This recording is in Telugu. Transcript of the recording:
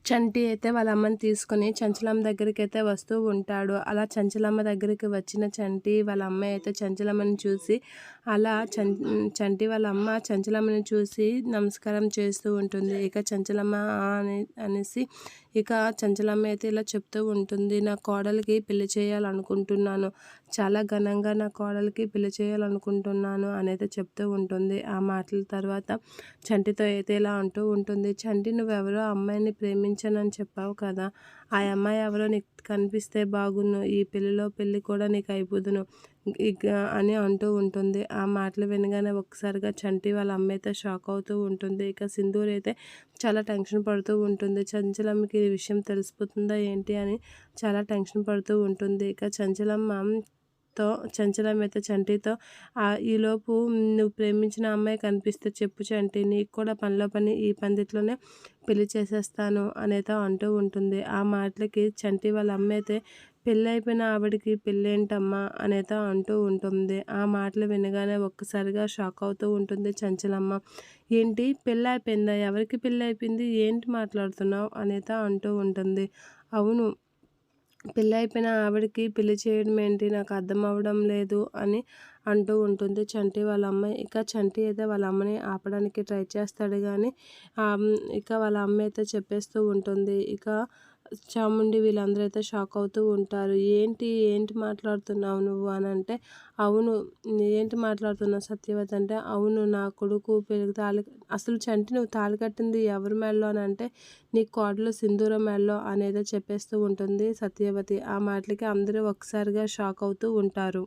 చంటి అయితే వాళ్ళ అమ్మని తీసుకొని చంచలమ్మ దగ్గరికైతే వస్తూ ఉంటాడు. అలా చంచలమ్మ దగ్గరికి వచ్చిన చంటి వాళ్ళ అమ్మ అయితే చంచలమ్మని చూసి అలా చంటి వాళ్ళ అమ్మ చంచలమ్మని చూసి నమస్కారం చేస్తూ ఉంటుంది. ఇక చంచలమ్మ అనేసి ఇక చంచలమ్మ అయితే ఇలా చెప్తూ ఉంటుంది, నా కోడలికి పెళ్లి చేయాలనుకుంటున్నాను, చాలా ఘనంగా నా కోడలికి పెళ్లి చేయాలనుకుంటున్నాను అనేది చెప్తూ ఉంటుంది. ఆ మాటల తర్వాత చంటితో అయితే ఇలా అంటూ ఉంటుంది, చంటి నువ్వెవరో అమ్మాయిని ప్రేమించానని చెప్పావు కదా, ఆ అమ్మాయి ఎవరో నీకు కనిపిస్తే బాగున్ను, ఈ పెళ్లిలో పెళ్లి కూడా నీకు అయిపోదును ఇక అని అంటూ ఉంటుంది. ఆ మాటలు వినగానే ఒక్కసారిగా చంటి వాళ్ళ అమ్మ అయితే షాక్ అవుతూ ఉంటుంది. ఇక సింధూర్ అయితే చాలా టెన్షన్ పడుతూ ఉంటుంది. చంచలమ్మకి ఈ విషయం తెలిసిపోతుందా ఏంటి అని చాలా టెన్షన్ పడుతూ ఉంటుంది. ఇక చంచలమ్మ అయితే చంటితో ఈలోపు నువ్వు ప్రేమించిన అమ్మాయి కనిపిస్తే చెప్పు చంటి, నీకు కూడా పనిలో పని ఈ పందిట్లోనే పెళ్లి చేసేస్తాను అనేది అంటూ ఉంటుంది. ఆ మాటలకి చంటి వాళ్ళ అమ్మ అయితే పెళ్ళైపోయిన ఆవిడకి పెళ్ళేంటమ్మా అనేది అంటూ ఉంటుంది. ఆ మాటలు వినగానే ఒక్కసారిగా షాక్ అవుతూ ఉంటుంది చంచలమ్మ. ఏంటి పెళ్ళైపోయిందా, ఎవరికి పెళ్ళైపోయింది, ఏంటి మాట్లాడుతున్నావు అనేది అంటూ ఉంటుంది. అవును, పెళ్ళైపోయిన ఆవిడకి పెళ్లి చేయడం ఏంటి, నాకు అర్థం అవ్వడం లేదు అని అంటూ ఉంటుంది చంటి వాళ్ళ అమ్మ. ఇక చంటి అయితే వాళ్ళ అమ్మని ఆపడానికి ట్రై చేస్తాడు కానీ ఇక వాళ్ళ అమ్మ అయితే చెప్పేస్తూ ఉంటుంది. ఇక చాముండి వీళ్ళందరూ అయితే షాక్ అవుతూ ఉంటారు. ఏంటి ఏంటి మాట్లాడుతున్నావు నువ్వు అని అంటే, అవును ఏంటి మాట్లాడుతున్నావు సత్యవతి అంటే, అవును నా కొడుకు పెళ్లి అసలు చంటి నువ్వు తాళి కట్టింది ఎవరి మెడలో అని అంటే, నీ కోడలు సింధూరం మెడలో అనేది చెప్పేస్తూ ఉంటుంది సత్యవతి. ఆ మాటలకి అందరూ ఒకసారిగా షాక్ అవుతూ ఉంటారు.